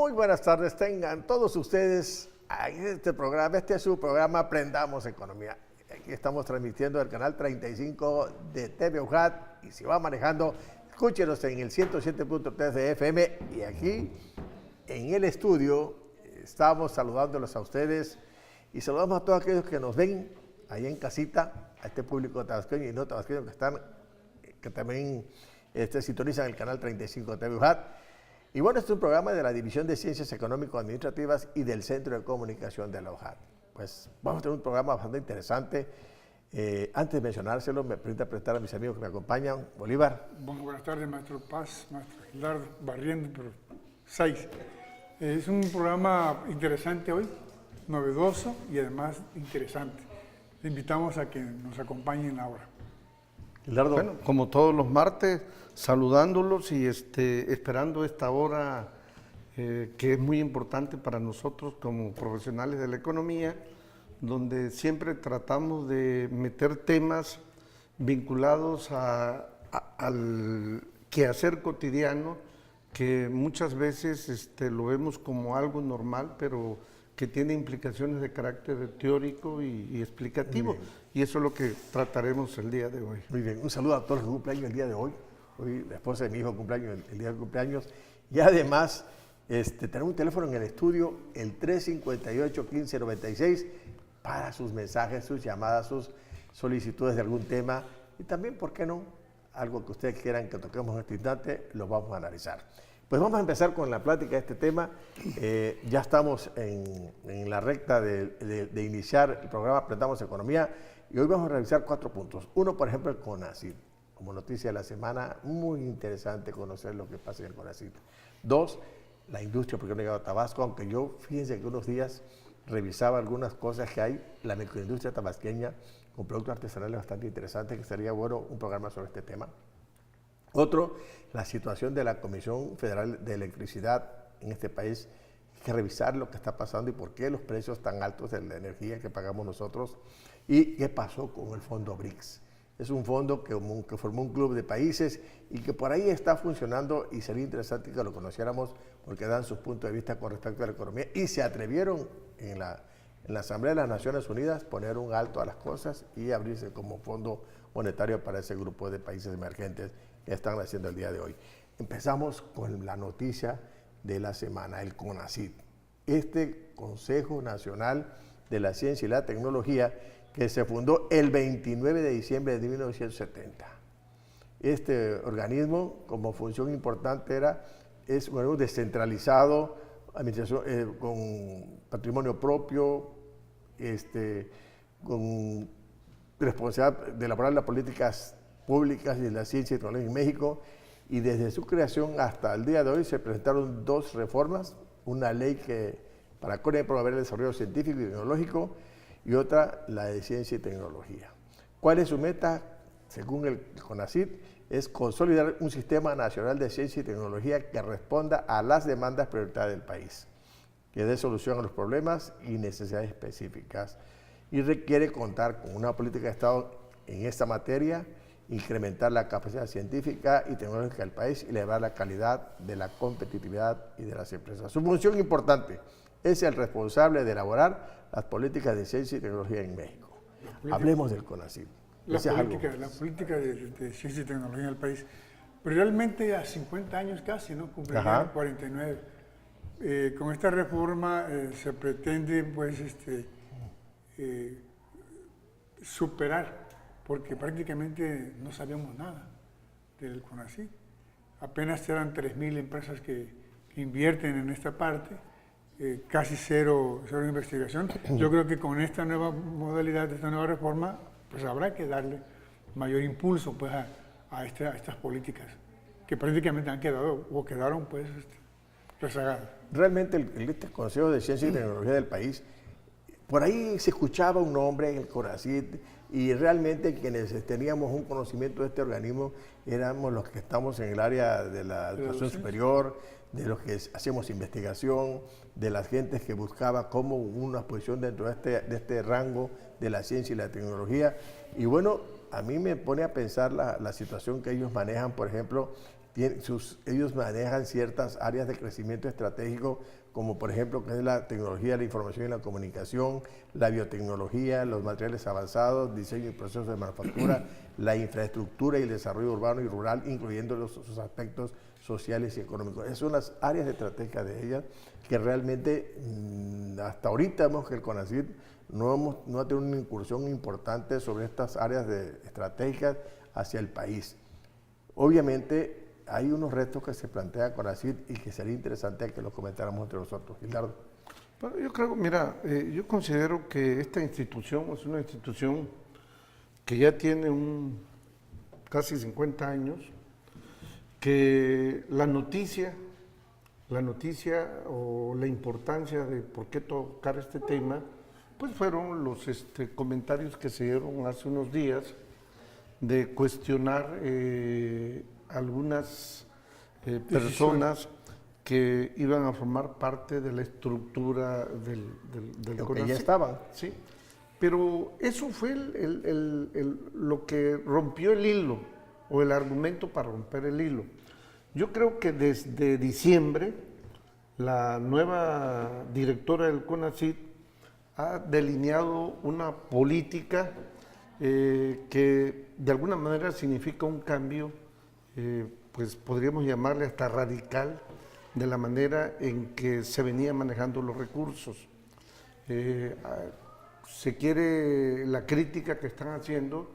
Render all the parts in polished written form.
Muy buenas tardes, tengan todos ustedes a este programa. Este es su programa Aprendamos Economía. Aquí estamos transmitiendo el canal 35 de TV UJAT y si va manejando, escúchenos en el 107.3 de FM y aquí en el estudio estamos saludándolos a ustedes y saludamos a todos aquellos que nos ven ahí en casita, a este público tabasqueño y no tabasqueño que también sintonizan el canal 35 de TV UJAT. Y bueno, este es un programa de la División de Ciencias Económico-Administrativas y del Centro de Comunicación de la UJAT. Pues vamos a tener un programa bastante interesante. Antes de mencionárselo, me permite presentar a mis amigos que me acompañan. Bolívar. Bueno, buenas tardes, maestro Paz, maestro Gilardo, barriendo por 6. Es un programa interesante hoy, novedoso y además interesante. Le invitamos a que nos acompañen ahora. Gilardo. Bueno, como todos los martes, saludándolos y esperando esta hora que es muy importante para nosotros como profesionales de la economía, donde siempre tratamos de meter temas vinculados al quehacer cotidiano, que muchas veces lo vemos como algo normal, pero que tiene implicaciones de carácter teórico y explicativo. Y eso es lo que trataremos el día de hoy. Muy bien, un saludo a todos los que cumpleaños el día de hoy. Hoy la esposa de mi hijo cumpleaños el día de cumpleaños. Y además, tenemos un teléfono en el estudio, el 358-1596, para sus mensajes, sus llamadas, sus solicitudes de algún tema. Y también, ¿por qué no? Algo que ustedes quieran que toquemos en este instante, lo vamos a analizar. Pues vamos a empezar con la plática de este tema. Ya estamos en la recta de iniciar el programa Aprendamos Economía y hoy vamos a revisar 4 puntos. Uno, por ejemplo, el CONACYT. Como noticia de la semana, muy interesante conocer lo que pasa en el CONACYT. 2, la industria, porque no ha llegado a Tabasco, aunque yo, fíjense que unos días revisaba algunas cosas que hay, la microindustria tabasqueña, con productos artesanales bastante interesantes, que sería bueno un programa sobre este tema. Otro, la situación de la Comisión Federal de Electricidad en este país. Hay que revisar lo que está pasando y por qué los precios tan altos de la energía que pagamos nosotros y qué pasó con el fondo BRICS. Es un fondo que formó un club de países y que por ahí está funcionando y sería interesante que lo conociéramos porque dan sus puntos de vista con respecto a la economía y se atrevieron en la Asamblea de las Naciones Unidas poner un alto a las cosas y abrirse como fondo monetario para ese grupo de países emergentes que están haciendo el día de hoy. Empezamos con la noticia de la semana, el CONACYT. Este Consejo Nacional de la Ciencia y la Tecnología que se fundó el 29 de diciembre de 1970. Este organismo, como función importante, es un organismo descentralizado, administración, con patrimonio propio, con responsabilidad de elaborar las políticas públicas de la ciencia y tecnología en México, y desde su creación hasta el día de hoy se presentaron 2 reformas, una ley para promover el desarrollo científico y tecnológico, y otra, la de ciencia y tecnología. ¿Cuál es su meta? Según el CONACYT, es consolidar un sistema nacional de ciencia y tecnología que responda a las demandas prioritarias del país, que dé solución a los problemas y necesidades específicas, y requiere contar con una política de Estado en esta materia, incrementar la capacidad científica y tecnológica del país y elevar la calidad de la competitividad y de las empresas. Su función importante es el responsable de elaborar las políticas de ciencia y tecnología en México. Hablemos del CONACYT. La política de ciencia y tecnología en el país. Pero realmente a 50 años casi, ¿no? Cumplirían 49. Con esta reforma se pretende, pues, superar, porque prácticamente no sabíamos nada del CONACYT. Apenas eran 3.000 empresas que invierten en esta parte. Casi cero investigación. Yo creo que con esta nueva modalidad, esta nueva reforma, pues habrá que darle mayor impulso pues, a estas políticas que prácticamente han quedado o quedaron pues rezagadas. Realmente este Consejo de Ciencia y Tecnología del país, por ahí se escuchaba un nombre en el CONACYT y realmente quienes teníamos un conocimiento de este organismo éramos los que estamos en el área de la educación superior, de los que hacemos investigación, de las gentes que buscaba como una posición dentro de este rango de la ciencia y la tecnología. Y bueno, a mí me pone a pensar la situación que ellos manejan, por ejemplo, ellos manejan ciertas áreas de crecimiento estratégico, como por ejemplo que es la tecnología, la información y la comunicación, la biotecnología, los materiales avanzados, diseño y procesos de manufactura, la infraestructura y el desarrollo urbano y rural, incluyendo sus aspectos sociales y económicos. Esas son las áreas estratégicas de ellas que realmente hasta ahorita vemos que el CONACYT no ha tenido una incursión importante sobre estas áreas estratégicas hacia el país. Obviamente hay unos retos que se plantea CONACYT y que sería interesante que los comentáramos entre nosotros. Gildardo. Bueno, yo creo, mira, yo considero que esta institución es una institución que ya tiene casi 50 años, que la noticia o la importancia de por qué tocar este tema, pues fueron los comentarios que se dieron hace unos días de cuestionar algunas personas que iban a formar parte de la estructura del Lo que CONACYT. ya estaban. Sí, pero eso fue lo que rompió el hilo, o el argumento para romper el hilo. Yo creo que desde diciembre, la nueva directora del CONACYT ha delineado una política que de alguna manera significa un cambio, pues podríamos llamarle hasta radical, de la manera en que se venían manejando los recursos. Se quiere, la crítica que están haciendo,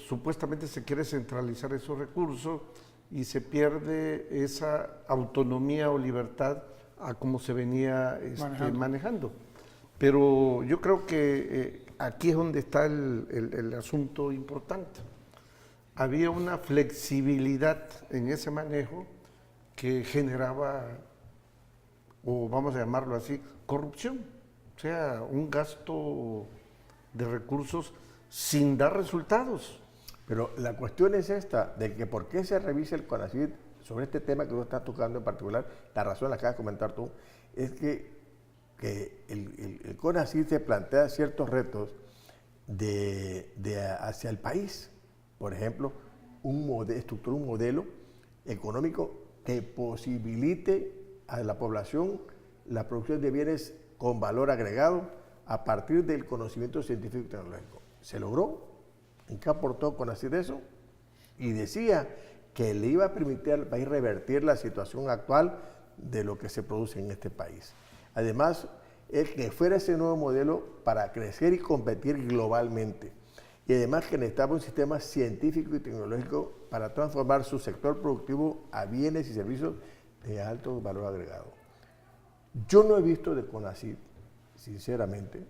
supuestamente se quiere centralizar esos recursos y se pierde esa autonomía o libertad a como se venía manejando. Pero yo creo que aquí es donde está el asunto importante. Había una flexibilidad en ese manejo que generaba, o vamos a llamarlo así, corrupción. O sea, un gasto de recursos sin dar resultados. Pero la cuestión es esta, de que por qué se revisa el CONACYT sobre este tema que tú estás tocando en particular. La razón la acabas de comentar tú, es que el CONACYT se plantea ciertos retos hacia el país. Por ejemplo, estructura un modelo económico que posibilite a la población la producción de bienes con valor agregado a partir del conocimiento científico y tecnológico. ¿Se logró? ¿En qué aportó CONACYT eso? Y decía que le iba a permitir al país revertir la situación actual de lo que se produce en este país. Además, es que fuera ese nuevo modelo para crecer y competir globalmente. Y además que necesitaba un sistema científico y tecnológico para transformar su sector productivo a bienes y servicios de alto valor agregado. Yo no he visto de CONACYT, sinceramente,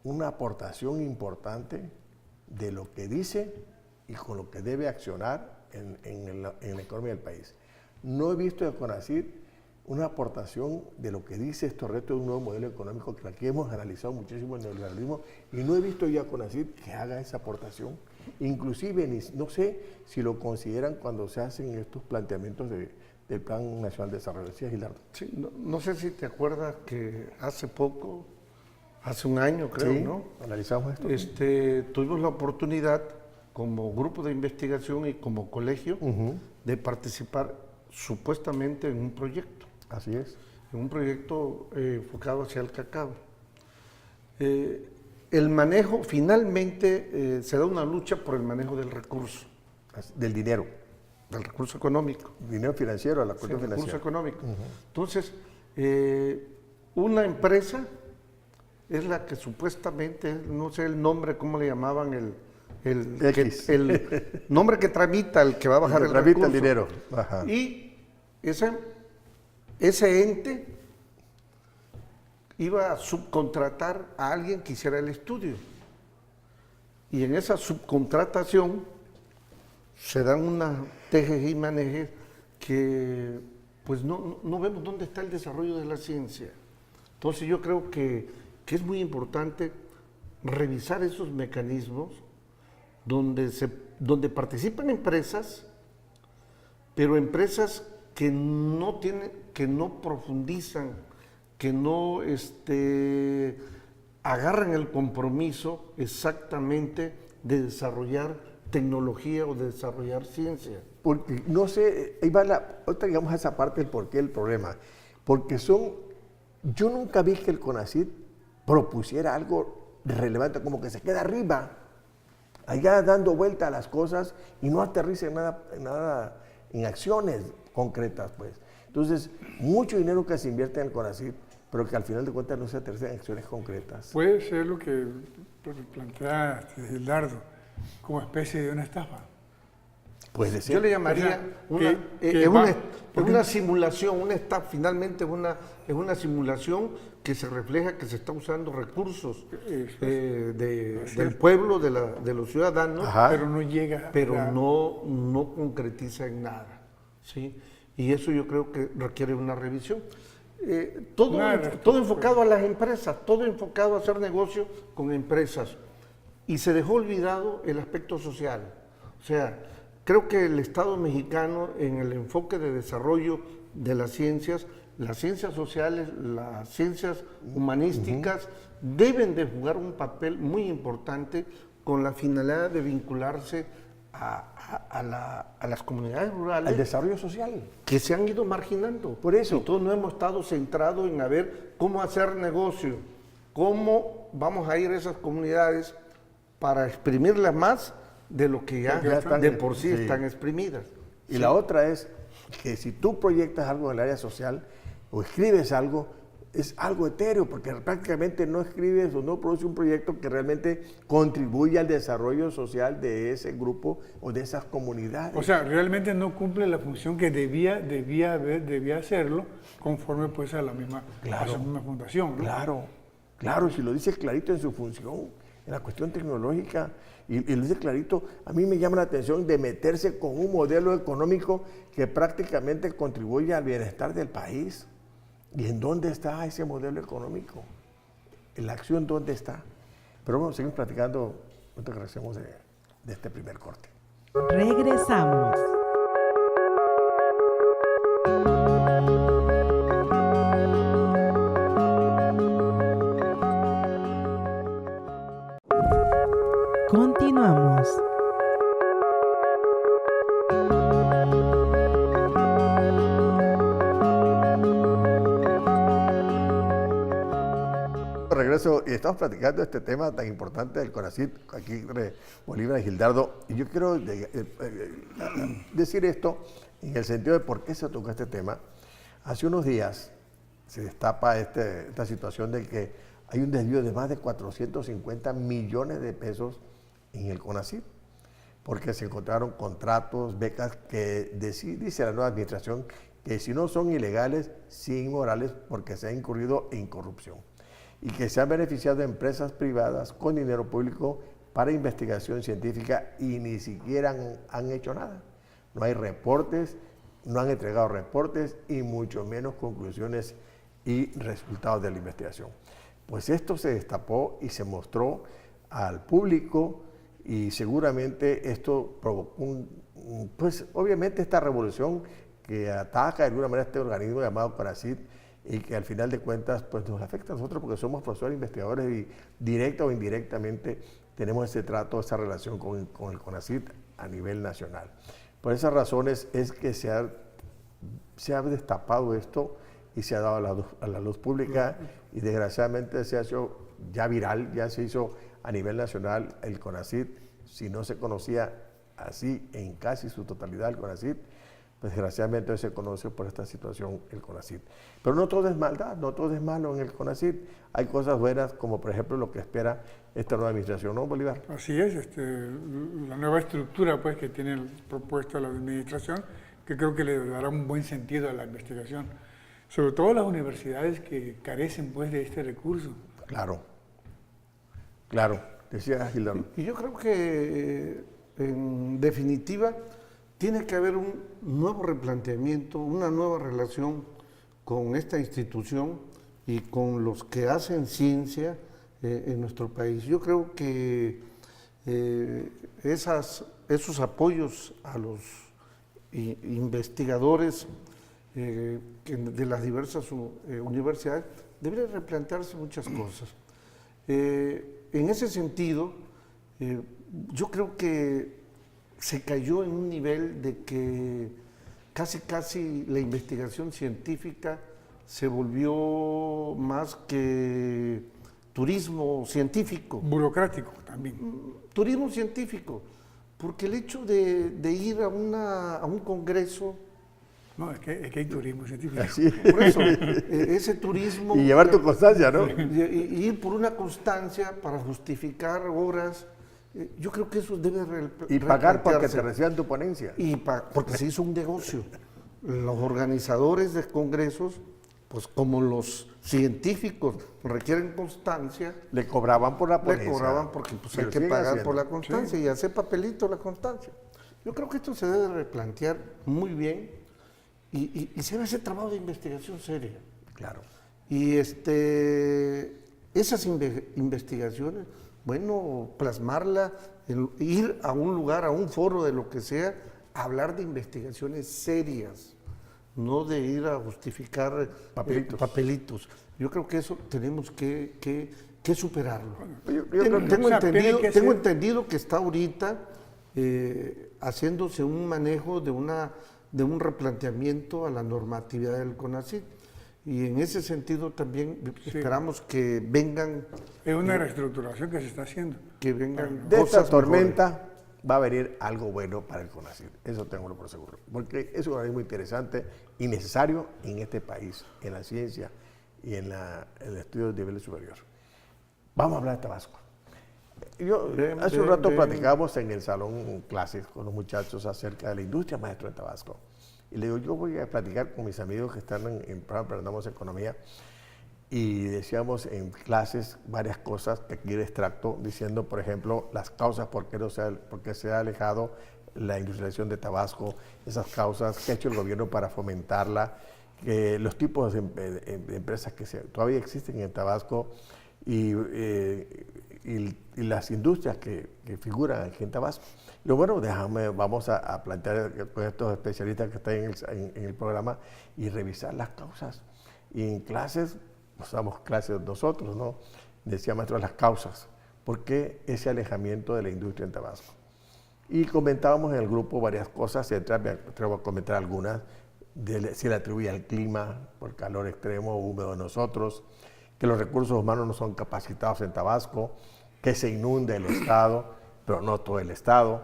una aportación importante de lo que dice y con lo que debe accionar en la economía del país. No he visto de CONACYT una aportación de lo que dice estos retos de un nuevo modelo económico que aquí hemos analizado muchísimo el neoliberalismo y no he visto ya a CONACYT que haga esa aportación. Inclusive, no sé si lo consideran cuando se hacen estos planteamientos del Plan Nacional de Desarrollo. ¿Sí, Gildardo? Sí, no sé si te acuerdas que hace poco, hace un año creo, Sí, ¿no? Analizamos esto. Tuvimos la oportunidad como grupo de investigación y como colegio de participar supuestamente en un proyecto. Así es. En un proyecto enfocado hacia el cacao. El manejo, finalmente, se da una lucha por el manejo del recurso. Del dinero. Del recurso económico. Dinero financiero, la cuestión El recurso financiera. económico. Entonces, una empresa es la que supuestamente, no sé el nombre, ¿cómo le llamaban? El nombre que tramita, el que va a bajar el recurso. El dinero. Ajá. Y ese ente iba a subcontratar a alguien que hiciera el estudio. Y en esa subcontratación se dan unas tejes y manejes que pues no vemos dónde está el desarrollo de la ciencia. Entonces yo creo que es muy importante revisar esos mecanismos donde participan empresas, pero empresas que no profundizan, que no agarran el compromiso exactamente de desarrollar tecnología o de desarrollar ciencia. porque no sé, ahí va ahorita llegamos a esa parte del porqué del problema. Porque yo nunca vi que el CONACYT propusiera algo relevante, como que se queda arriba, allá dando vuelta a las cosas y no aterriza en acciones concretas, pues. Entonces, mucho dinero que se invierte en el CONACYT, pero que al final de cuentas no se aterriza en acciones concretas. Puede ser lo que plantea Gildardo, como especie de una estafa. Puede ser. Yo le llamaría una simulación, finalmente es una simulación que se refleja que se está usando recursos del pueblo, de los ciudadanos, Ajá. pero no llega. pero no concretiza en nada, ¿sí? Y eso yo creo que requiere una revisión. Todo enfocado a las empresas, todo enfocado a hacer negocio con empresas. Y se dejó olvidado el aspecto social. O sea, creo que el Estado mexicano, en el enfoque de desarrollo de las ciencias sociales, las ciencias humanísticas, deben de jugar un papel muy importante con la finalidad de vincularse a las comunidades rurales. Al desarrollo social. Que se han ido marginando. Por eso. Y todos no hemos estado centrados en ver cómo hacer negocio, cómo vamos a ir a esas comunidades para exprimirlas más de lo que ya están, de por sí están exprimidas. Y la otra es que si tú proyectas algo en el área social o escribes algo, es algo etéreo, porque prácticamente no escribes o no produces un proyecto que realmente contribuya al desarrollo social de ese grupo o de esas comunidades. O sea, realmente no cumple la función que debía hacerlo conforme pues a la misma fundación, ¿no? Claro, si lo dice clarito en su función, en la cuestión tecnológica, y lo dice clarito, a mí me llama la atención de meterse con un modelo económico que prácticamente contribuye al bienestar del país. ¿Y en dónde está ese modelo económico? ¿En la acción dónde está? Pero vamos a seguir platicando cuando regresemos de este primer corte. Regresamos. Continuamos. Regreso y estamos platicando este tema tan importante del CONACYT, aquí entre Bolívar y Gildardo, y yo quiero decir esto en el sentido de por qué se tocó este tema. Hace unos días se destapa esta situación de que hay un desvío de más de 450 millones de pesos en el CONACYT, porque se encontraron contratos, becas que dice la nueva administración que si no son ilegales, sí inmorales, porque se ha incurrido en corrupción y que se han beneficiado de empresas privadas con dinero público para investigación científica y ni siquiera han hecho nada. No hay reportes, no han entregado reportes y mucho menos conclusiones y resultados de la investigación. Pues esto se destapó y se mostró al público y seguramente esto provocó pues obviamente esta revolución que ataca de alguna manera este organismo llamado CONACYT y que al final de cuentas pues nos afecta a nosotros porque somos profesores investigadores y directa o indirectamente tenemos ese trato, esa relación con el CONACYT a nivel nacional. Por esas razones es que se ha destapado esto y se ha dado a la luz pública y desgraciadamente se ha hecho ya viral, ya se hizo a nivel nacional el CONACYT. Si no se conocía así en casi su totalidad el CONACYT, pues desgraciadamente hoy se conoce por esta situación el CONACYT. Pero no todo es maldad, no todo es malo en el CONACYT. Hay cosas buenas como por ejemplo lo que espera esta nueva administración, ¿no, Bolívar? Así es, la nueva estructura pues que tiene propuesta la administración, que creo que le dará un buen sentido a la investigación. Sobre todo las universidades que carecen pues de este recurso. Claro, decía Gildardo. Y yo creo que en definitiva tiene que haber un nuevo replanteamiento, una nueva relación con esta institución y con los que hacen ciencia en nuestro país. Yo creo que esos apoyos a los investigadores de las diversas universidades deberían replantearse muchas cosas. En ese sentido, yo creo que se cayó en un nivel de que casi la investigación científica se volvió más que turismo científico. Burocrático también. Turismo científico, porque el hecho de ir a un congreso, No, es que hay turismo científico. Así. por eso, ese turismo... Y llevar tu constancia, ¿no? y ir por una constancia para justificar horas, yo creo que eso debe Y pagar para que replantearse. te reciban tu ponencia. Porque se hizo un negocio. Los organizadores de congresos, pues como los científicos requieren constancia, Le cobraban por la le ponencia. cobraban porque pues, Y hay lo que siguen pagar haciendo. por la constancia y hacer papelito la constancia. Yo creo que esto se debe replantear muy bien y se debe hacer trabajo de investigación seria. Claro. Y esas investigaciones, bueno, plasmarla, ir a un lugar, a un foro de lo que sea, hablar de investigaciones serias, no de ir a justificar papelitos. Yo creo que eso tenemos que superarlo. Yo creo que- Tengo entendido que está ahorita haciéndose un manejo de un replanteamiento a la normatividad del CONACYT. Y en ese sentido también esperamos que vengan Es una reestructuración que se está haciendo. De esta cosas tormenta va a venir algo bueno para el CONACYT. Eso tengo por seguro. Porque es un organismo interesante y necesario en este país, en la ciencia y en el estudio de nivel superior. Vamos a hablar de Tabasco. Hace un rato platicábamos en el salón clases con los muchachos acerca de la industria maestro de Tabasco. Y le digo, yo voy a platicar con mis amigos que están en el programa Aprendamos Economía. Y decíamos en clases varias cosas que aquí el extracto, diciendo, por ejemplo, las causas por qué se ha alejado la industrialización de Tabasco, esas causas que ha hecho el gobierno para fomentarla, los tipos de empresas que todavía existen en Tabasco y las industrias que figuran aquí en Tabasco. Lo bueno, vamos a plantear con estos especialistas que están en el programa y revisar las causas. Y en clases, nos damos clases nosotros, ¿no? Decía maestro, las causas. ¿Por qué ese alejamiento de la industria en Tabasco? Y comentábamos en el grupo varias cosas, me atrevo a comentar algunas, se le atribuye al clima, por calor extremo o húmedo de nosotros, que los recursos humanos no son capacitados en Tabasco, que se inunda el Estado, pero no todo el Estado.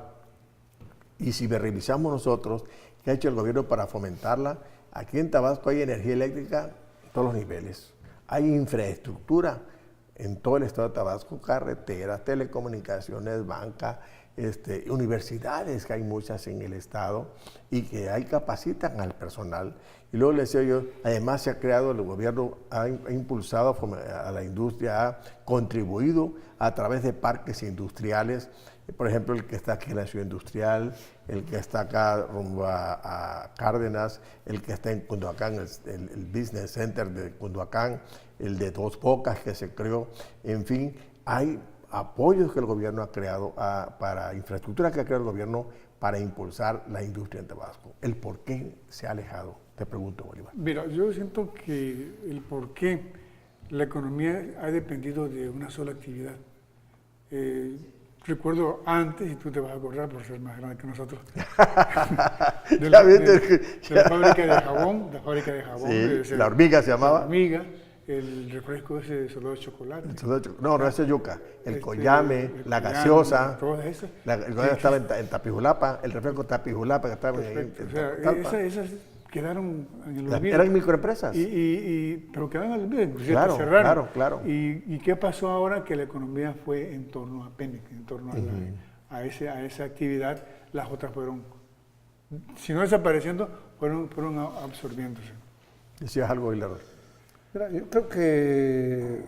Y si revisamos nosotros, ¿qué ha hecho el gobierno para fomentarla? Aquí en Tabasco hay energía eléctrica en todos los niveles. Hay infraestructura en todo el estado de Tabasco, carreteras, telecomunicaciones, banca, universidades, que hay muchas en el estado y que ahí capacitan al personal. Y luego les decía yo, además se ha creado, el gobierno ha impulsado a la industria, ha contribuido a través de parques industriales, por ejemplo, el que está aquí en la ciudad industrial, el que está acá rumbo a Cárdenas, el que está en Cunduacán, el Business Center de Cunduacán, el de Dos Bocas que se creó, en fin, hay apoyos que el gobierno ha creado para infraestructura que ha creado el gobierno para impulsar la industria en Tabasco. ¿El por qué se ha alejado? Te pregunto, Bolívar. Mira, yo siento que el por qué la economía ha dependido de una sola actividad. Recuerdo antes, y tú te vas a acordar por ser más grande que nosotros, de la fábrica de jabón, Sí, la hormiga se llamaba. La hormiga, el refresco ese de solo de chocolate. No, no, ese es yuca. El collame, la gaseosa. Todas esas. El collame estaba en Tapijulapa, el refresco Tapijulapa que estaba en O sea, Talpa. esas quedaron en el olvido. Eran microempresas. Pero quedaron en el olvido, inclusive Claro, cerraron. claro. ¿Y qué pasó ahora? Que la economía fue en torno a Pemex, en torno a esa actividad. Las otras fueron, si no desapareciendo, fueron absorbiéndose. Decías algo, Hilario. Mira, yo creo que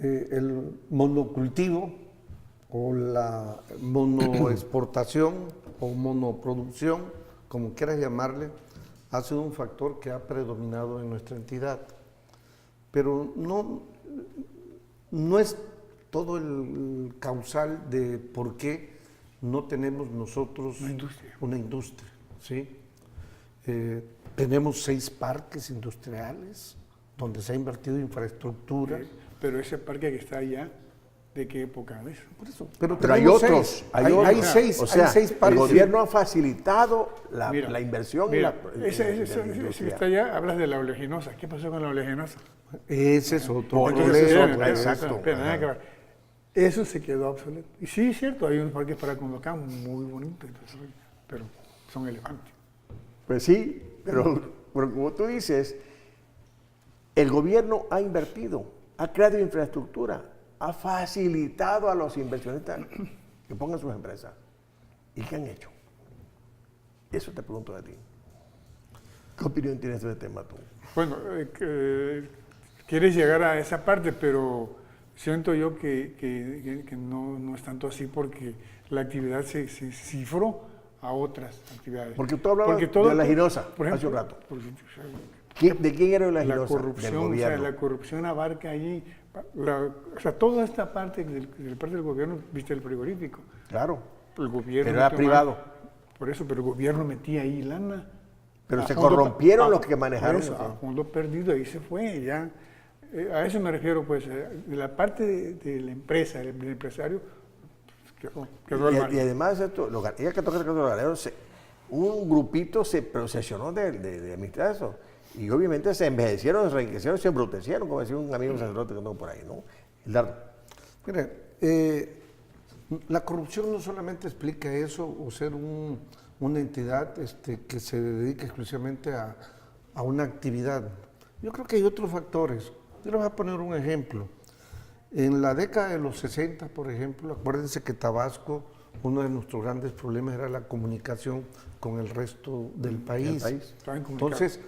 el monocultivo o la monoexportación o monoproducción, como quieras llamarle, ha sido un factor que ha predominado en nuestra entidad. Pero no es todo el causal de por qué no tenemos nosotros una industria, ¿sí? Tenemos 6 parques industriales donde se ha invertido infraestructura. Pero ese parque que está allá de qué época es. Por eso. Pero Pero hay tenemos otros, seis. hay otros. Hay seis, O sea, hay seis el partes. gobierno ha facilitado Mira, la inversión mira, y la ese que industria. está allá, hablas de la oleaginosa. ¿Qué pasó con la oleaginosa? Ese es otro Oh, problema. ese es otro, Espera, exacto. espera, nada Ajá. que ver. Eso se quedó obsoleto. Y sí, es cierto, hay unos parques para Cundocán muy bonitos, pero son elefantes. Pues sí, pero como tú dices, el gobierno ha invertido, ha creado infraestructura, ha facilitado a los inversionistas que pongan sus empresas. ¿Y qué han hecho? Eso te pregunto de ti. ¿Qué opinión tienes de este tema tú? Bueno, quieres llegar a esa parte, pero siento yo que no es tanto así porque la actividad se cifró a otras actividades. Porque tú hablabas Porque todo- de la Ginosa por ejemplo, hace un rato. porque, o sea, ¿De quién era la la Ginosa? Del corrupción, o sea, gobierno. la corrupción abarca allí, o sea, toda esta parte del parte del gobierno, viste el frigorífico, Claro, el gobierno pero era metió privado. mano. Por eso, pero el gobierno metía ahí lana. Pero A se fondo- corrompieron a- los que manejaron por eso, eso. a fondo perdido, ahí se fue, ya. A eso me refiero, pues, de la parte de la empresa, del empresario, quedó al Y margen. además, ella que toca el caso de los ganaderos, un grupito se procesionó de administrar eso. Y obviamente se envejecieron, se enriquecieron, se embrutecieron, como decía un amigo sacerdote que tengo por ahí, ¿no? Hildardo. Mire, la corrupción no solamente explica eso o ser una entidad que se dedica exclusivamente a una actividad. Yo creo que hay otros factores. Yo les voy a poner un ejemplo. En la década de los 60, por ejemplo, acuérdense que Tabasco, uno de nuestros grandes problemas era la comunicación con el resto del país. Estaba incomunicado. Entonces,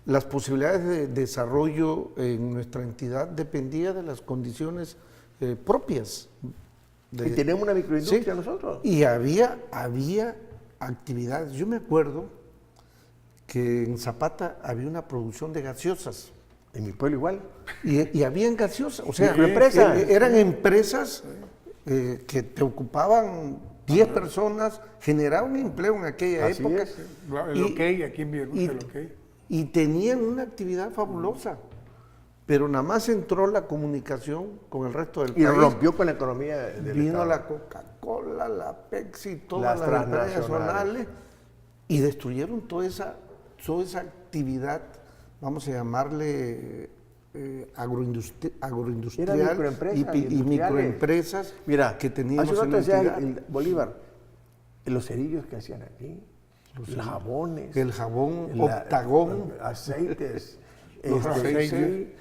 las posibilidades de desarrollo en nuestra entidad dependían de las condiciones propias. Y tenemos una microindustria Sí. nosotros. Y había actividades. Yo me acuerdo que en Zapata había una producción de gaseosas. En mi pueblo igual. Y habían gaseosas. O sea, Microempresas. eran empresas que te ocupaban 10 personas, generaban empleo en aquella Así época. es. El OK, aquí en Villahermosa, y- el OK. y tenían una actividad fabulosa. Pero nada más entró la comunicación con el resto del Y país. rompió con la economía del Vino Estado. la Coca-Cola, la Pepsi, todas Las las empresas transnacionales. nacionales y destruyeron toda esa actividad, vamos a llamarle agroindustrial Eran microempresas, y industriales. microempresas Mira, que teníamos hace un en rato la decía entidad. el Bolívar, los cerillos que hacían aquí, los jabones, El jabón la- Octagón, aceites, Los aceites. sí,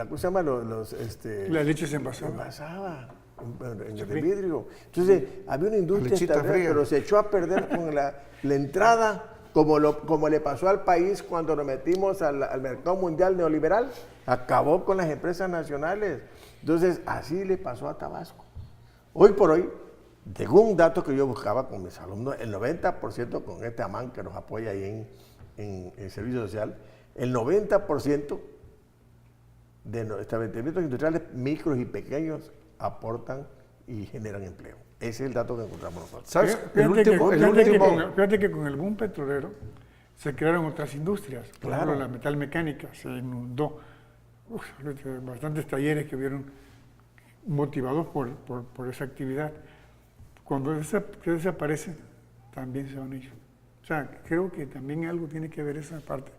¿cómo se llama? La leche se envasaba. envasaba en el vidrio. Entonces, había una industria Lechita establecida, fría. pero se echó a perder con la entrada, como le pasó al país cuando nos metimos al mercado mundial neoliberal, acabó con las empresas nacionales. Entonces, así le pasó a Tabasco. Hoy por hoy, según un dato que yo buscaba con mis alumnos, el 90% con este AMAN que nos apoya ahí en servicio social, el 90% de los establecimientos industriales micros y pequeños aportan y generan empleo. Ese es el dato que encontramos nosotros. ¿sabes? Fíjate que con el boom petrolero se crearon otras industrias. Por Claro. ejemplo, la metalmecánica se inundó. Bastantes talleres que vieron motivados por esa actividad. Cuando desaparece, también se van ellos. O sea, creo que también algo tiene que ver esa parte.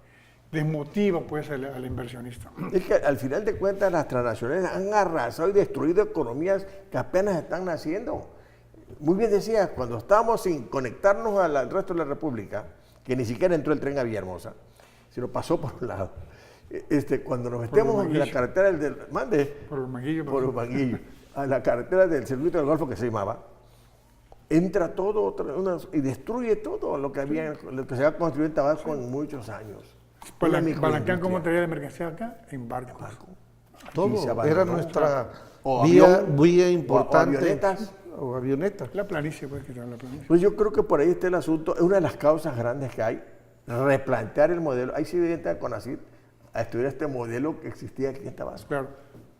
Desmotiva pues al inversionista. Es que al final de cuentas las transnacionales han arrasado y destruido economías que apenas están naciendo. Muy bien decías, cuando estábamos sin conectarnos al resto de la República, que ni siquiera entró el tren a Villahermosa, sino pasó por un lado. Cuando nos metemos en la Humanguillo. carretera del mande, Por el manguillo. por Humanguillo, a la carretera del circuito del Golfo que se llamaba, entra todo y destruye todo lo que se había construido en Tabasco en muchos años. Una Balancán, ¿cómo microindustria. traía la mercancía acá? En barcos. Todo Y se abandonó. era nuestra O vía avión, importante. o avionetas. O avionetas. La planicie, pues, que está la planicie. Pues yo creo que por ahí está el asunto, es una de las causas grandes que hay, replantear el modelo. Ahí sí viene el CONACYT a estudiar este modelo que existía aquí en Tabasco Claro.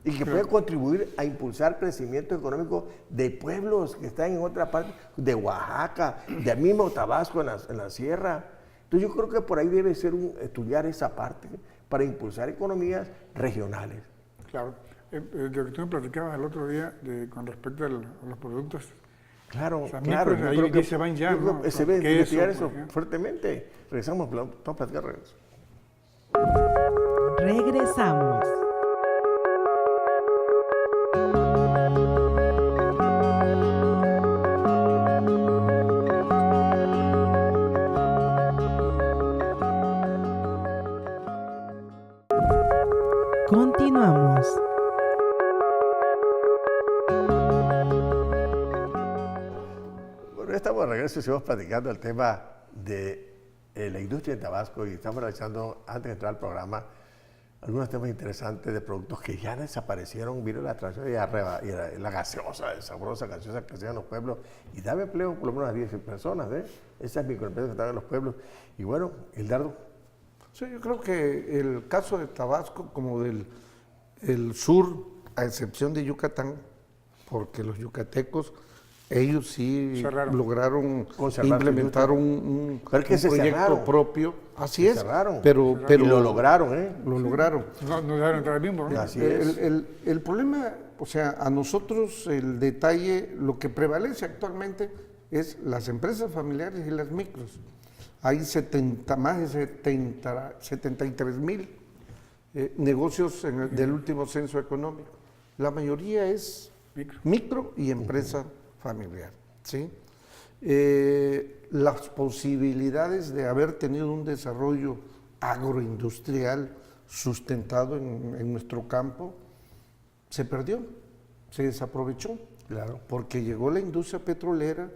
y que puede contribuir a impulsar crecimiento económico de pueblos que están en otra parte, de Oaxaca, de mismo Tabasco en la sierra. Entonces yo creo que por ahí debe ser estudiar esa parte para impulsar economías regionales. Claro. de lo que tú me platicabas el otro día con respecto a los productos. Claro, O sea, claro. micros, yo ahí creo se van ya, yo creo ¿no? que se debe Queso, investigar por eso ejemplo. fuertemente. Regresamos, vamos a platicar, regreso. Regresamos. Continuamos. Bueno, ya estamos de regreso y seguimos platicando el tema de la industria en Tabasco y estamos realizando, antes de entrar al programa, algunos temas interesantes de productos que ya desaparecieron. Vino la atracción y la gaseosa, sabrosa gaseosa que hacían en los pueblos y daba empleo por lo menos a 10 personas, esas microempresas que estaban en los pueblos. Y bueno, Hildardo. Sí, yo creo que el caso de Tabasco, como del el sur, a excepción de Yucatán, porque los yucatecos, ellos sí Cerraron. lograron Conservar su implementar un Pero es que se proyecto cerraron. propio. Así Se es, cerraron. pero Y lo lograron, Lo lograron. No dejaron entrar mismo, ¿no? Así es. El problema, o sea, a nosotros el detalle, lo que prevalece actualmente es las empresas familiares y las micros. Hay más de 73,000 negocios del último censo económico. La mayoría es micro y empresa familiar. ¿Sí? Las posibilidades de haber tenido un desarrollo agroindustrial sustentado en nuestro campo se perdió, se desaprovechó. Claro. Porque llegó la industria petrolera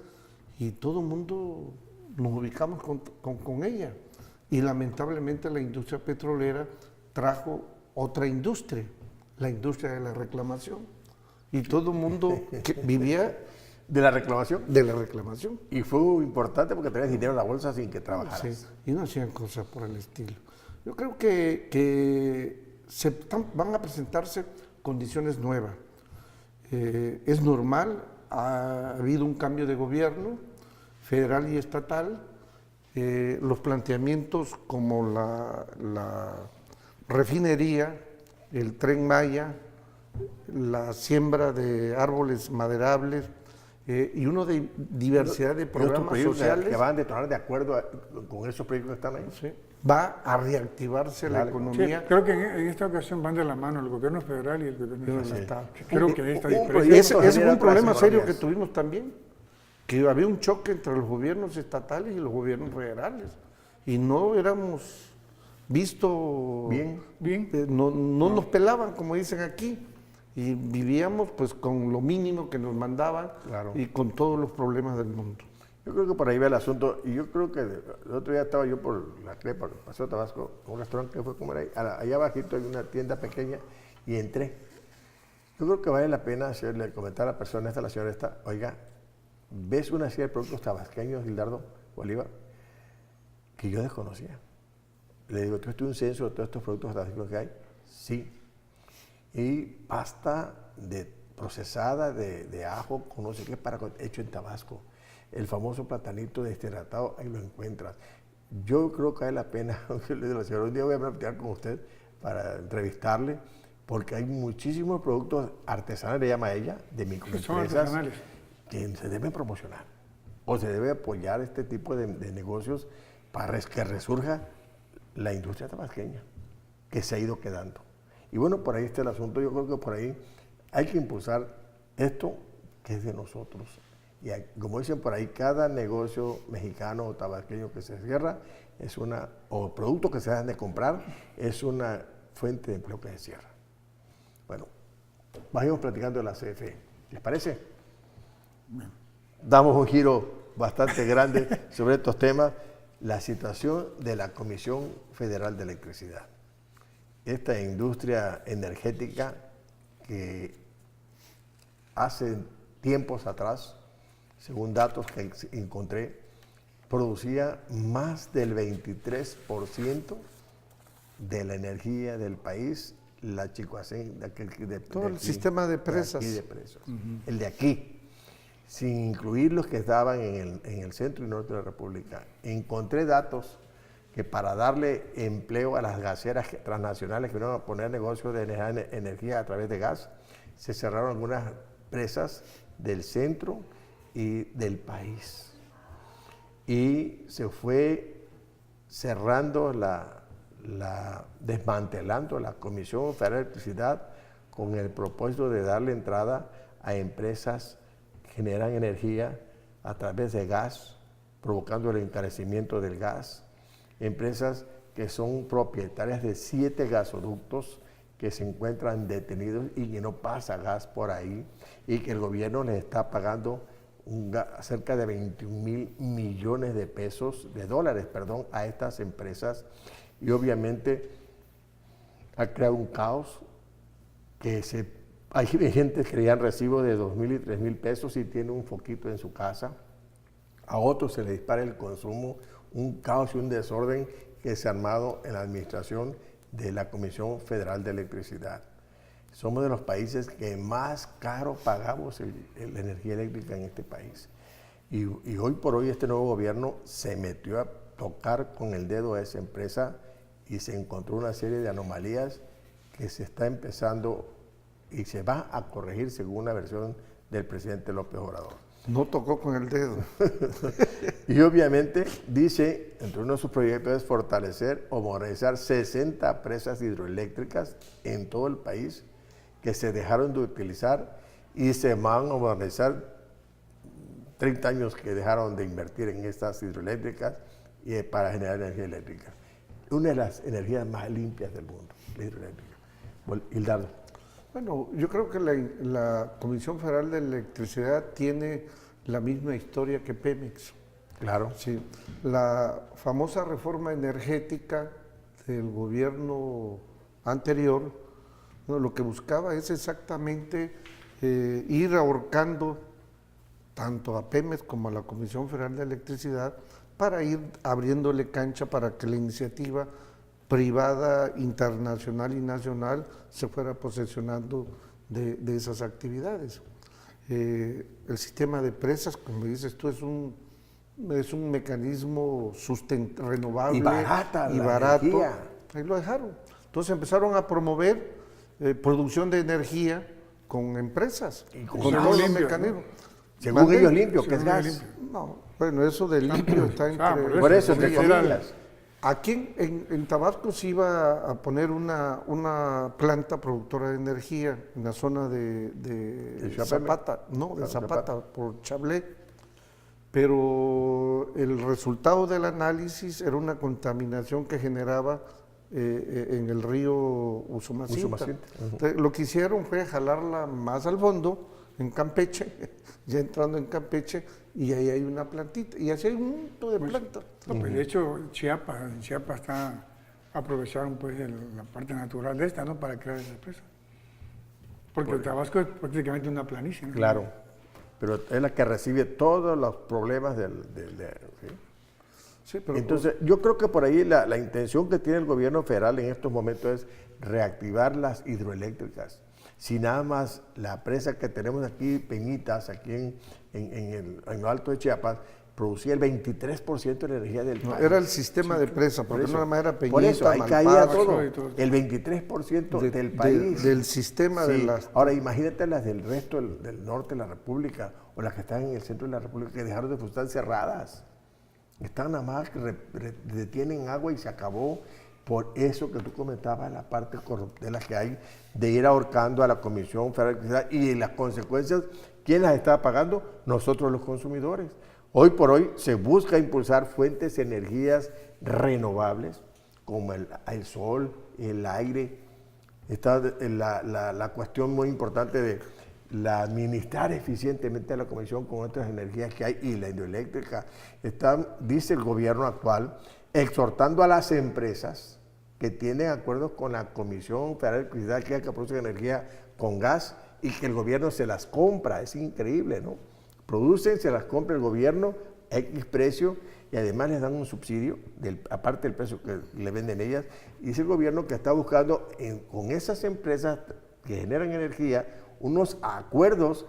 y todo el mundo nos ubicamos con ella. Y lamentablemente la industria petrolera trajo otra industria, la industria de la reclamación. Y todo el mundo vivía De la reclamación. de la reclamación. Y fue importante porque tenías dinero en la bolsa sin que trabajaras. Sí, y no hacían cosas por el estilo. Yo creo que van a presentarse condiciones nuevas. Es normal, ha habido un cambio de gobierno federal y estatal. Los planteamientos como la refinería, el Tren Maya, la siembra de árboles maderables y una diversidad de programas sociales que van a detonar de acuerdo con esos proyectos que están ahí. sí, va a reactivarse la Claro. Sí, economía. creo que en esta ocasión van de la mano el gobierno federal y el gobierno Sí. estatal. Creo que ahí está Un diferencia. proyecto Ese es genera un problema otras serio que economías. tuvimos también, que había un choque entre los gobiernos estatales y los gobiernos federales, y no éramos visto Bien. no nos pelaban, como dicen aquí, y vivíamos pues con lo mínimo que nos mandaban Claro. y con todos los problemas del mundo. Yo creo que por ahí va el asunto. Y yo creo que el otro día estaba yo por la Crepa, por el Paseo de Tabasco, un restaurante que fue como era ahí. Allá abajito hay una tienda pequeña y entré. Yo creo que vale la pena hacerle comentar a la persona esta, la señora esta, oiga, ¿ves una serie de productos tabasqueños, Hildardo Bolívar, que yo desconocía? Le digo, ¿tú un censo de todos estos productos tabasqueños que hay? Sí. Y pasta procesada de ajo con no sé qué hecho en Tabasco. El famoso platanito deshidratado, ahí lo encuentras. Yo creo que vale la pena, le digo a la señora, un día voy a platicar con usted para entrevistarle, porque hay muchísimos productos artesanales, le llama ella, de Son microempresas, artesanales. que se deben promocionar o se debe apoyar este tipo de negocios para que resurja la industria tabasqueña, que se ha ido quedando. Y bueno, por ahí está el asunto. Yo creo que por ahí hay que impulsar esto que es de nosotros. Y como dicen por ahí, cada negocio mexicano o tabasqueño que se cierra o producto que se dejan de comprar es una fuente de empleo que se cierra. Bueno, vayamos platicando de la CFE. ¿Les parece? Damos un giro bastante grande sobre estos temas. La situación de la Comisión Federal de Electricidad. Esta industria energética que hace tiempos atrás, según datos que encontré, producía más del 23% de la energía del país, la Chicoacén, Todo el sistema de presas. El de aquí, sin incluir los que estaban en el centro y norte de la República. Encontré datos que para darle empleo a las gaseras transnacionales que iban a poner negocios de energía a través de gas, se cerraron algunas presas del centro y del país. Y se fue cerrando desmantelando la Comisión Federal de Electricidad con el propósito de darle entrada a empresas que generan energía a través de gas, provocando el encarecimiento del gas. Empresas que son propietarias de 7 gasoductos que se encuentran detenidos y que no pasa gas por ahí, y que el gobierno les está pagando cerca de 21,000 millones de dólares a estas empresas, y obviamente ha creado un caos que hay gente que creían recibos de 2,000 y 3,000 pesos y tiene un foquito en su casa. A otros se les dispara el consumo, un caos y un desorden que se ha armado en la administración de la Comisión Federal de Electricidad. Somos de los países que más caro pagamos la energía eléctrica en este país. Y hoy por hoy este nuevo gobierno se metió a tocar con el dedo a esa empresa y se encontró una serie de anomalías que se está empezando y se va a corregir según una versión del presidente López Obrador. No tocó con el dedo. Y obviamente dice, entre uno de sus proyectos es fortalecer o modernizar 60 presas hidroeléctricas en todo el país que se dejaron de utilizar y se van a modernizar 30 años que dejaron de invertir en estas hidroeléctricas para generar energía eléctrica. Una de las energías más limpias del mundo, la hidroeléctrica. Hildardo. Bueno, yo creo que la Comisión Federal de Electricidad tiene la misma historia que Pemex. Claro. Sí, la famosa reforma energética del gobierno anterior, lo que buscaba es exactamente ir ahorcando tanto a Pemex como a la Comisión Federal de Electricidad para ir abriéndole cancha para que la iniciativa privada, internacional y nacional se fuera posesionando de esas actividades. El sistema de presas, como dices tú, es un mecanismo renovable y barato. Energía. Ahí lo dejaron. Entonces empezaron a promover producción de energía con empresas, y con todos los mecanismos. Según ellos limpio, que es gas. No, bueno, eso de limpio está entre... Por eso, entre comillas. Aquí en Tabasco se iba a poner una planta productora de energía en la zona de Zapata, Zapata, por Chablé, pero el resultado del análisis era una contaminación que generaba en el río Usumacinta. Entonces, lo que hicieron fue jalarla más al fondo, en Campeche, ya entrando en Campeche, y ahí hay una plantita, y así hay un montón de plantas. No, pues de hecho, en Chiapas aprovecharon pues la parte natural de esta, ¿no? Para crear esa empresa. Porque Tabasco es prácticamente una planicie, ¿no? Claro, pero es la que recibe todos los problemas ¿sí? Sí, pero entonces, yo creo que por ahí la intención que tiene el gobierno federal en estos momentos es reactivar las hidroeléctricas. Si nada más la presa que tenemos aquí, Peñitas, aquí en lo alto de Chiapas, producía el 23% de la energía del país. Era el sistema de presa, porque no nada más era Peñita, por eso, ahí caía Malpaso, todo, el 23% del país. Del sistema sí. de las... Ahora, imagínate las del resto del norte de la República, o las que están en el centro de la República, que dejaron de funcionar cerradas. Están nada más que detienen agua y se acabó. Por eso que tú comentabas, la parte corruptela que hay de ir ahorcando a la Comisión Federal de Electricidad, y las consecuencias, ¿quién las está pagando? Nosotros los consumidores. Hoy por hoy se busca impulsar fuentes de energías renovables, como el sol, el aire. Está la cuestión muy importante de administrar eficientemente a la Comisión con otras energías que hay, y la hidroeléctrica. Dice el gobierno actual, exhortando a las empresas que tienen acuerdos con la Comisión Federal de Electricidad, que es la que produce energía con gas, y que el gobierno se las compra. Es increíble, ¿no? Producen, se las compra el gobierno, X precio, y además les dan un subsidio, aparte del precio que le venden ellas. Y dice el gobierno que está buscando con esas empresas que generan energía unos acuerdos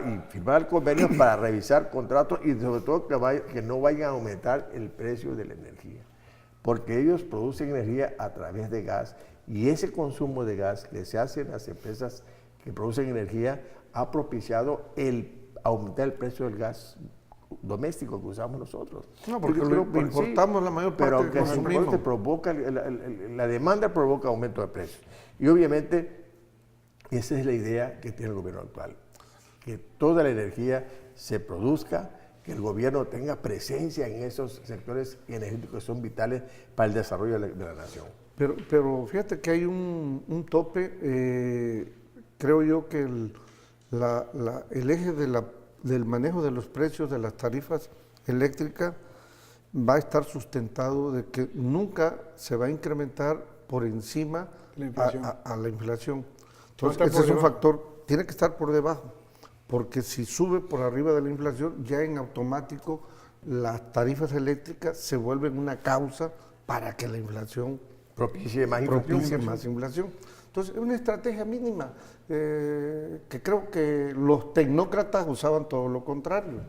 y firmar convenios para revisar contratos, y sobre todo que no vayan a aumentar el precio de la energía. porque ellos producen energía a través de gas y ese consumo de gas que se hace en las empresas que producen energía ha propiciado el aumentar el precio del gas doméstico que usamos nosotros. No, porque lo importamos la mayor parte pero del aunque consumismo. se provoca, la demanda provoca aumento de precios. Y obviamente esa es la idea que tiene el gobierno actual, que toda la energía se produzca, que el gobierno tenga presencia en esos sectores energéticos que son vitales para el desarrollo de la nación. Pero fíjate que hay un tope, creo yo que el eje del manejo de los precios de las tarifas eléctricas va a estar sustentado de que nunca se va a incrementar por encima a la inflación. Entonces, ese es un factor, tiene que estar por debajo, porque si sube por arriba de la inflación, ya en automático las tarifas eléctricas se vuelven una causa para que la inflación propicie más inflación. Entonces, es una estrategia mínima, que creo que los tecnócratas usaban todo lo contrario.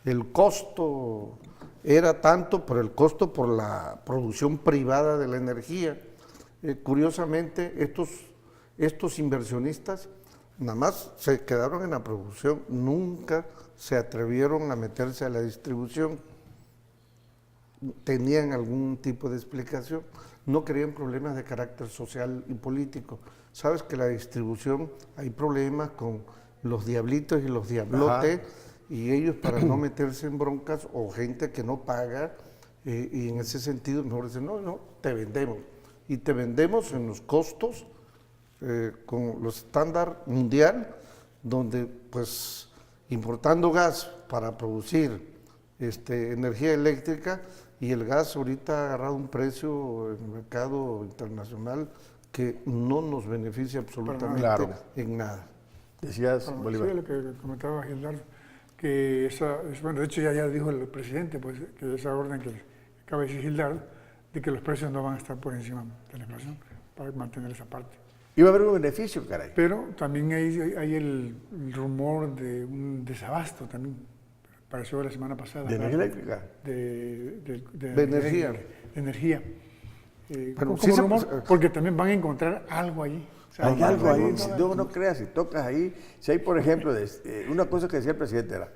El costo era tanto por el costo por la producción privada de la energía. Curiosamente, estos inversionistas nada más se quedaron en la producción, nunca se atrevieron a meterse a la distribución. Tenían algún tipo de explicación, no querían problemas de carácter social y político. Sabes que la distribución hay problemas con los diablitos y los diablotes, y ellos para no meterse en broncas o gente que no paga, y en ese sentido mejor dicen, no, te vendemos. Y te vendemos en los costos, con los estándar mundial, donde pues importando gas para producir energía eléctrica, y el gas ahorita ha agarrado un precio en el mercado internacional que no nos beneficia absolutamente en nada. Decías, Bolívar. Sí, lo que comentaba Gildardo, que bueno, de hecho ya dijo el presidente, pues, que esa orden que acaba de decir Gildardo, de que los precios no van a estar por encima de la inflación, para mantener esa parte. Iba a haber un beneficio, caray. Pero también hay el rumor de un desabasto también, apareció la semana pasada. ¿De energía eléctrica? De energía. De energía. Pero como rumor, porque también van a encontrar algo allí. O sea, hay algo ahí, no creas, si tocas ahí, si hay, por ejemplo, una cosa que decía el presidente era,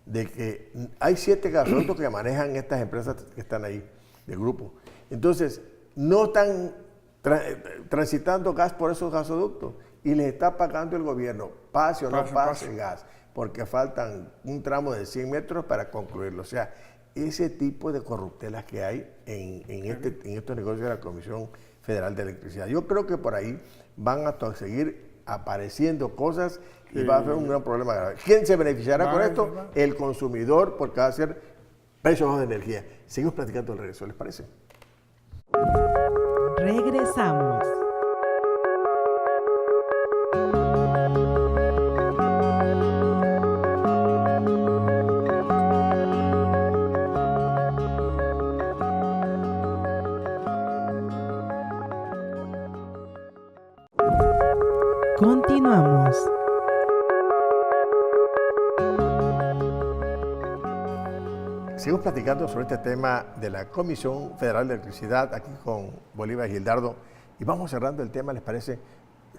de que hay 7 gasoductos que manejan estas empresas que están ahí, del grupo. Entonces, no están transitando gas por esos gasoductos y les está pagando el gobierno, pase o no pase gas, porque faltan un tramo de 100 metros para concluirlo. O sea, ese tipo de corruptelas que hay en estos negocios de la Comisión Federal de Electricidad. Yo creo que por ahí van a seguir apareciendo cosas y va a haber un gran problema grave. ¿Quién se beneficiará con esto? El consumidor, porque va a ser precios bajos de energía. Seguimos platicando al regreso, ¿les parece? Regresamos. Continuamos. Seguimos platicando sobre este tema de la Comisión Federal de Electricidad, aquí con Bolívar y Gildardo, y vamos cerrando el tema, ¿les parece?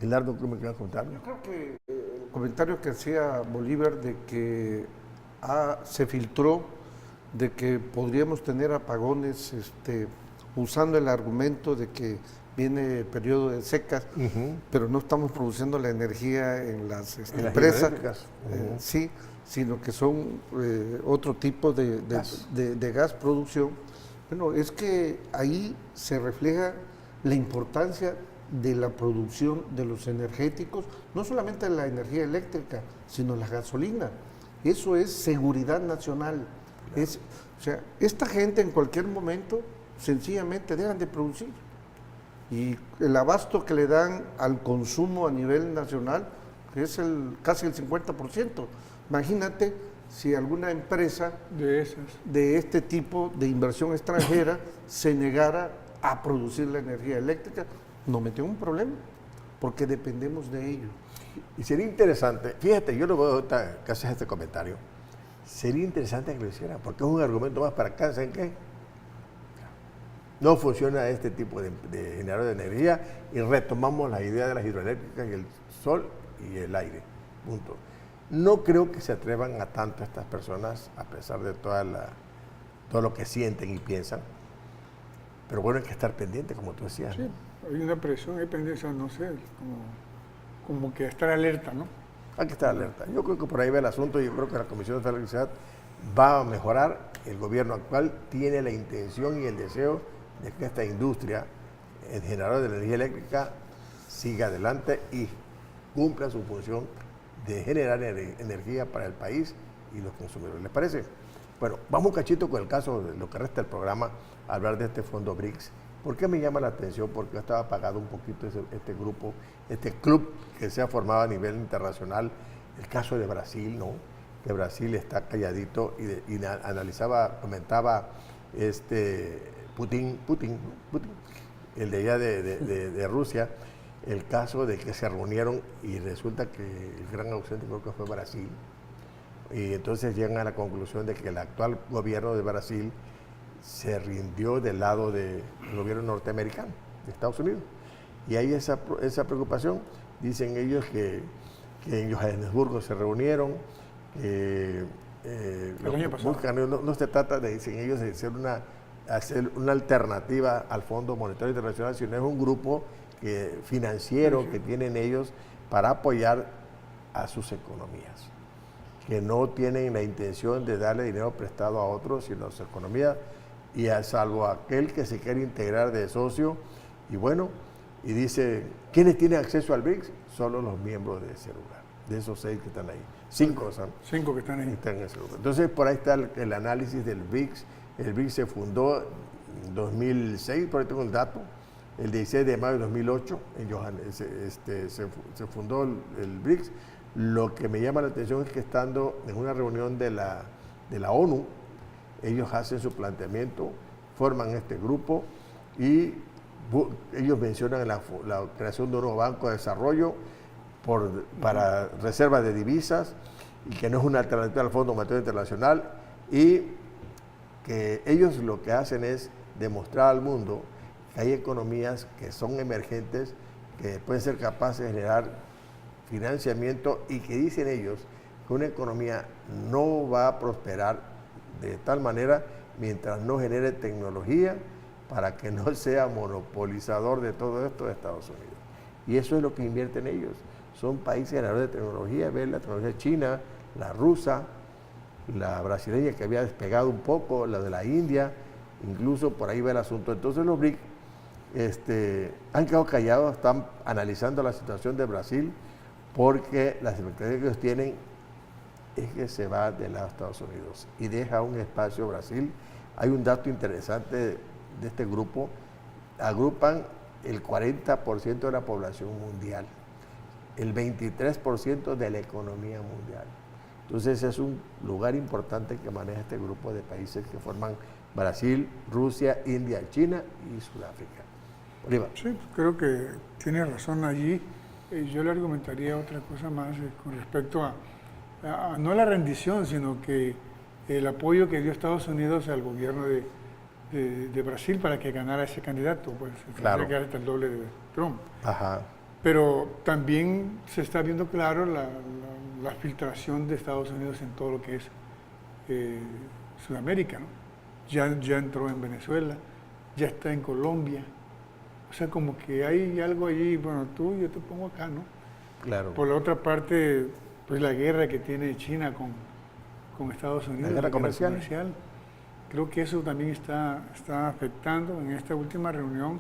Gildardo, ¿cómo me quieres contar? Yo creo que el comentario que hacía Bolívar de que se filtró de que podríamos tener apagones usando el argumento de que viene periodo de secas, pero no estamos produciendo la energía en las empresas, sí, sino que son otro tipo de gas producción. Bueno, es que ahí se refleja la importancia de la producción de los energéticos, no solamente la energía eléctrica, sino la gasolina. Eso es seguridad nacional. O sea, esta gente en cualquier momento sencillamente dejan de producir. Y el abasto que le dan al consumo a nivel nacional es casi el 50%. Imagínate si alguna empresa de este tipo de inversión extranjera se negara a producir la energía eléctrica, nos metió en un problema, porque dependemos de ello. Y sería interesante, fíjate, yo lo veo ahorita que haces este comentario, sería interesante que lo hicieran, porque es un argumento más para acá, ¿saben qué? no funciona este tipo de generador de energía y retomamos la idea de las hidroeléctricas y el sol y el aire. Punto. No creo que se atrevan a tanto estas personas, a pesar de todo lo que sienten y piensan. Pero bueno, hay que estar pendiente, como tú decías. Sí, ¿no? hay una presión, hay pendencia, no sé, como que estar alerta, ¿no? Hay que estar alerta. Yo creo que por ahí va el asunto y yo creo que la Comisión de Electricidad va a mejorar. El gobierno actual tiene la intención y el deseo de que esta industria, el generador de energía eléctrica, siga adelante y cumpla su función de generar energía para el país y los consumidores. ¿Les parece? Bueno, vamos un cachito con el caso de lo que resta del programa, a hablar de este fondo BRICS. ¿Por qué me llama la atención? Porque yo estaba apagado un poquito este grupo, este club que se ha formado a nivel internacional. El caso de Brasil, ¿no? Que Brasil está calladito y analizaba, comentaba Putin, el de allá de Rusia, el caso de que se reunieron y resulta que el gran ausente creo que fue Brasil. Y entonces llegan a la conclusión de que el actual gobierno de Brasil se rindió del lado del gobierno norteamericano, de Estados Unidos. Y hay esa preocupación. Dicen ellos que en Johannesburgo se reunieron, el año pasado. no se trata de, dicen ellos, de hacer una alternativa al Fondo Monetario Internacional, sino es un grupo financiero que tienen ellos para apoyar a sus economías, que no tienen la intención de darle dinero prestado a otros, sino a su economía, y a salvo aquel que se quiere integrar de socio, y bueno, y dice, ¿quiénes tienen acceso al BRICS? Solo los miembros de ese lugar, de esos 6 que están ahí. 5 son. 5 que están ahí. Están en ese lugar. Entonces, por ahí está el análisis del BRICS. El BRICS se fundó en 2006, por ahí tengo el dato, el 16 de mayo de 2008, en se fundó el BRICS. Lo que me llama la atención es que estando en una reunión de la ONU, ellos hacen su planteamiento, forman este grupo y ellos mencionan la creación de un nuevo banco de desarrollo para reserva de divisas y que no es una alternativa al Fondo Monetario Internacional, y que ellos lo que hacen es demostrar al mundo que hay economías que son emergentes, que pueden ser capaces de generar financiamiento y que dicen ellos que una economía no va a prosperar de tal manera mientras no genere tecnología para que no sea monopolizador de todo esto de Estados Unidos. Y eso es lo que invierten ellos. Son países generadores de tecnología, ven la tecnología china, la rusa, la brasileña que había despegado un poco, la de la India, incluso por ahí va el asunto. Entonces los BRICS han quedado callados, están analizando la situación de Brasil, porque las expectativas que ellos tienen es que se va del lado de Estados Unidos y deja un espacio Brasil. Hay un dato interesante de este grupo, agrupan el 40% de la población mundial, el 23% de la economía mundial. Entonces es un lugar importante que maneja este grupo de países que forman Brasil, Rusia, India, China y Sudáfrica. Oliva. Sí, creo que tiene razón allí. Yo le argumentaría otra cosa más con respecto a no la rendición, sino que el apoyo que dio Estados Unidos al gobierno de Brasil para que ganara ese candidato, pues claro, que era hasta el doble de Trump. Ajá. Pero también se está viendo claro la filtración de Estados Unidos en todo lo que es Sudamérica, ¿no? Ya entró en Venezuela, ya está en Colombia. O sea, como que hay algo allí, bueno, yo te pongo acá, ¿no? Claro. Por la otra parte, pues la guerra que tiene China con Estados Unidos. La guerra comercial. Creo que eso también está afectando. En esta última reunión,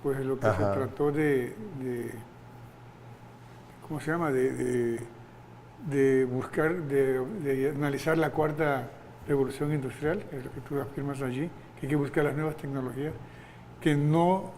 pues lo que se trató ¿cómo se llama? De buscar, de analizar la cuarta revolución industrial, que es lo que tú afirmas allí, que hay que buscar las nuevas tecnologías, que no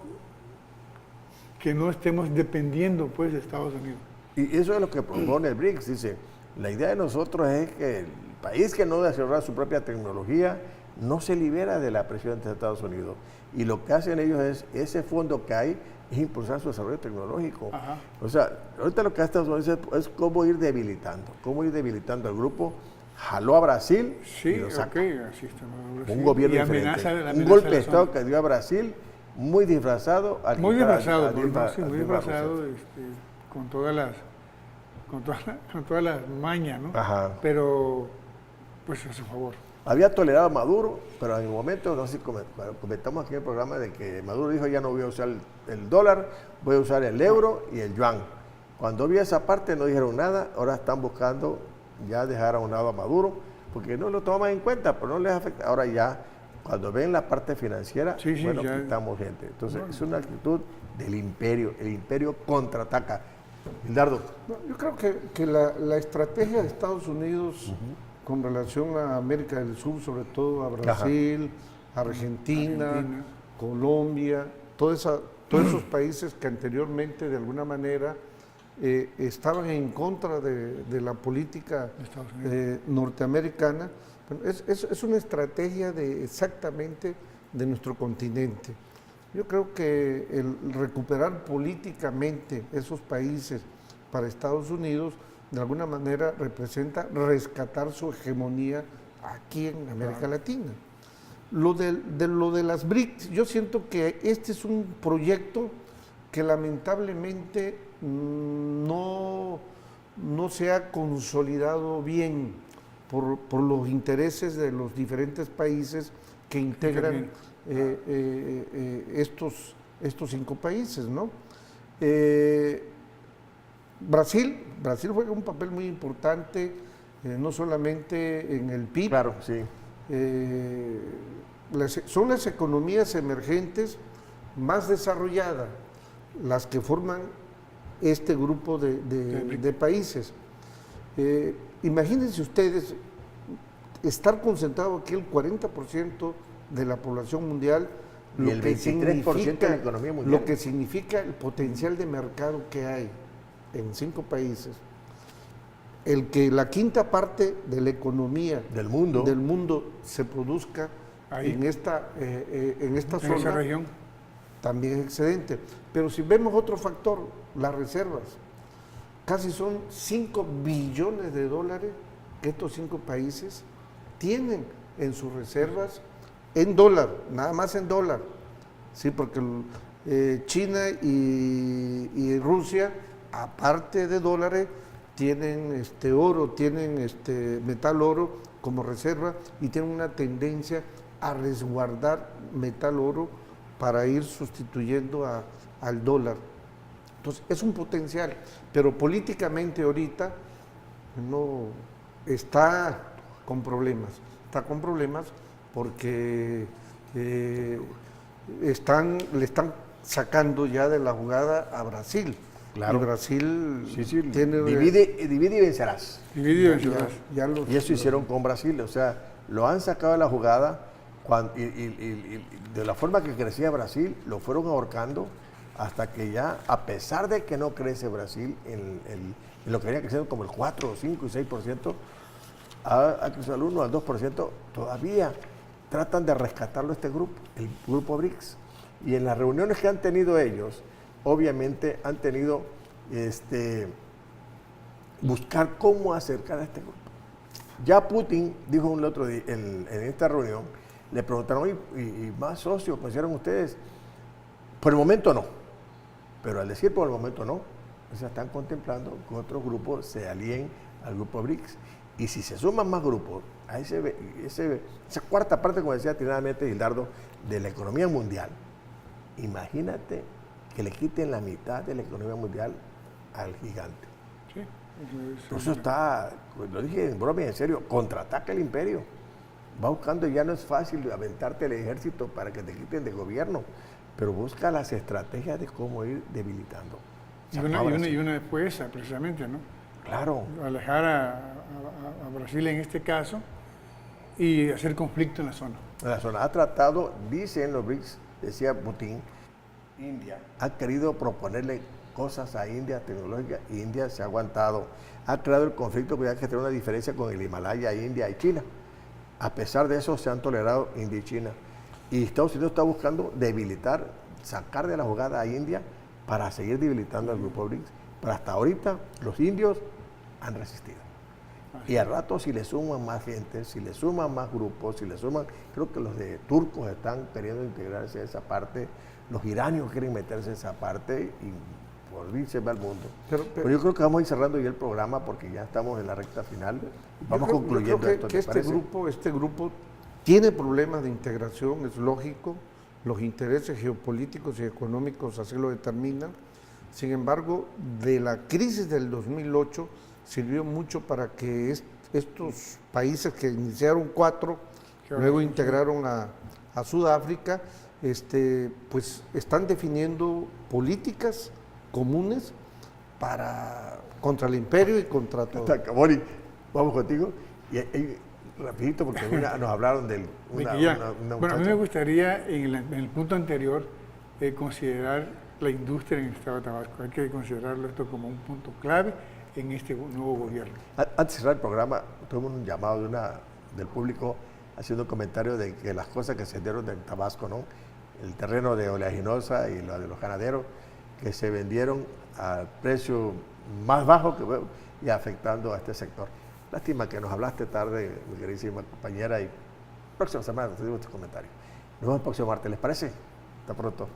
estemos dependiendo pues de Estados Unidos. Y eso es lo que propone el BRICS, dice, la idea de nosotros es que el país que no desarrolla su propia tecnología no se libera de la presión de Estados Unidos. Y lo que hacen ellos es, ese fondo que hay, es impulsar su desarrollo tecnológico. Ajá. O sea, ahorita lo que hace Estados Unidos es cómo ir debilitando al grupo, jaló a Brasil y Sí, lo ok, saca. así está Maduro. Un Sí. gobierno Y diferente. amenaza Un golpe de la zona. Estado que dio a Brasil muy disfrazado. al Muy quitar a disfrazado, Dilma- sí, a muy Dilma disfrazado, Rousseff. con todas las mañas, ¿no? Ajá. Pero, pues a su favor. Había tolerado a Maduro, pero en el momento, no sé si comentamos aquí en el programa, de que Maduro dijo: ya no voy a usar el dólar, voy a usar el euro y el yuan. Cuando vi esa parte no dijeron nada, ahora están buscando ya dejar a un lado a Maduro, porque no lo toman en cuenta, pero no les afecta. Ahora ya, cuando ven la parte financiera, Sí, sí, bueno, ya. quitamos gente. Entonces, es una actitud del imperio. El imperio contraataca. Hildardo. No, yo creo que la estrategia de Estados Unidos con relación a América del Sur, sobre todo a Brasil, Argentina, Colombia, todos esos países que anteriormente de alguna manera estaban en contra de la política Estados Unidos. norteamericana, bueno, es una estrategia exactamente de nuestro continente. Yo creo que el recuperar políticamente esos países para Estados Unidos, de alguna manera representa rescatar su hegemonía aquí en América Latina. Lo de las BRICS, yo siento que este es un proyecto que lamentablemente no se ha consolidado bien por los intereses de los diferentes países que integran estos 5 países, ¿no? Brasil juega un papel muy importante, no solamente en el PIB. Claro, sí. Son las economías emergentes más desarrolladas las que forman este grupo de países. Imagínense ustedes estar concentrado aquí el 40% de la población mundial, Y el 23% de la economía mundial. lo que significa el potencial de mercado que hay en 5 países. El que la quinta parte de la economía Del mundo se produzca Ahí. en esta En esa zona región. también es excedente. Pero si vemos otro factor, las reservas, casi son 5 billones de dólares que estos 5 países tienen en sus reservas en dólar, nada más en dólar. Sí, porque China y Rusia, aparte de dólares, tienen oro, tienen metal oro como reserva y tienen una tendencia a resguardar metal oro para ir sustituyendo al dólar. Entonces, es un potencial, pero políticamente ahorita no está con problemas. Está con problemas porque le están sacando ya de la jugada a Brasil. Claro. Y Brasil Sí, tiene... divide y vencerás. Dividido en ya- ciudades. ya los- Y eso hicieron con Brasil, o sea, lo han sacado de la jugada y de la forma que crecía Brasil, lo fueron ahorcando hasta que ya, a pesar de que no crece Brasil en lo que venía creciendo como el 4, 5 y 6%, ha crecido al 1, al 2%, todavía tratan de rescatarlo este grupo, el grupo BRICS. Y en las reuniones que han tenido ellos, obviamente han tenido buscar cómo acercar a este grupo. Ya Putin dijo el otro día, en esta reunión, le preguntaron: ¿y más socios consideran ustedes? Por el momento no, pero al decir por el momento no, se están contemplando que otros grupos se alíen al grupo BRICS. Y si se suman más grupos a esa cuarta parte, como decía atinadamente Hildardo, de la economía mundial, imagínate que le quiten la mitad de la economía mundial al gigante. Sí. Eso está, lo dije en broma y en serio, contraataca el imperio. Va buscando, ya no es fácil aventarte el ejército para que te quiten de gobierno, pero busca las estrategias de cómo ir debilitando. Y una fue esa, precisamente, ¿no? Claro, Alejar a Brasil en este caso y hacer conflicto en la zona. la zona ha tratado, dicen los BRICS, decía Putin, India ha querido proponerle cosas a India tecnológicas, y India se ha aguantado. Ha creado el conflicto porque hay que tener una diferencia con el Himalaya, India y China. A pesar de eso se han tolerado India y China. Y Estados Unidos está buscando debilitar, sacar de la jugada a India para seguir debilitando al grupo BRICS. Pero hasta ahorita los indios han resistido. Y al rato si le suman más gente, si le suman más grupos, si le suman, creo que los de turcos están queriendo integrarse a esa parte, los iranios quieren meterse a esa parte y por irse va al mundo. Pero yo creo que vamos a ir cerrando ya el programa porque ya estamos en la recta final. Vamos concluyendo yo creo esto. que ¿Te parece? este grupo tiene problemas de integración, es lógico, los intereses geopolíticos y económicos así lo determinan. Sin embargo, de la crisis del 2008 sirvió mucho para que estos países que iniciaron 4, luego integraron a Sudáfrica, pues están definiendo políticas comunes contra el imperio y contra todo. Mori, vamos contigo. Y rapidito, porque nos hablaron de Bueno, a mí me gustaría en el punto anterior considerar la industria en el Estado de Tabasco. Hay que considerarlo esto como un punto clave en este nuevo gobierno. Antes de cerrar el programa, tuvimos un llamado del público haciendo un comentario de que las cosas que se dieron en Tabasco, ¿no? El terreno de oleaginosa y lo de los ganaderos, que se vendieron al precio más bajo y afectando a este sector. Lástima que nos hablaste tarde, mi queridísima compañera, y próxima semana te digo tus comentarios. Nos vemos el próximo martes, ¿les parece? Hasta pronto.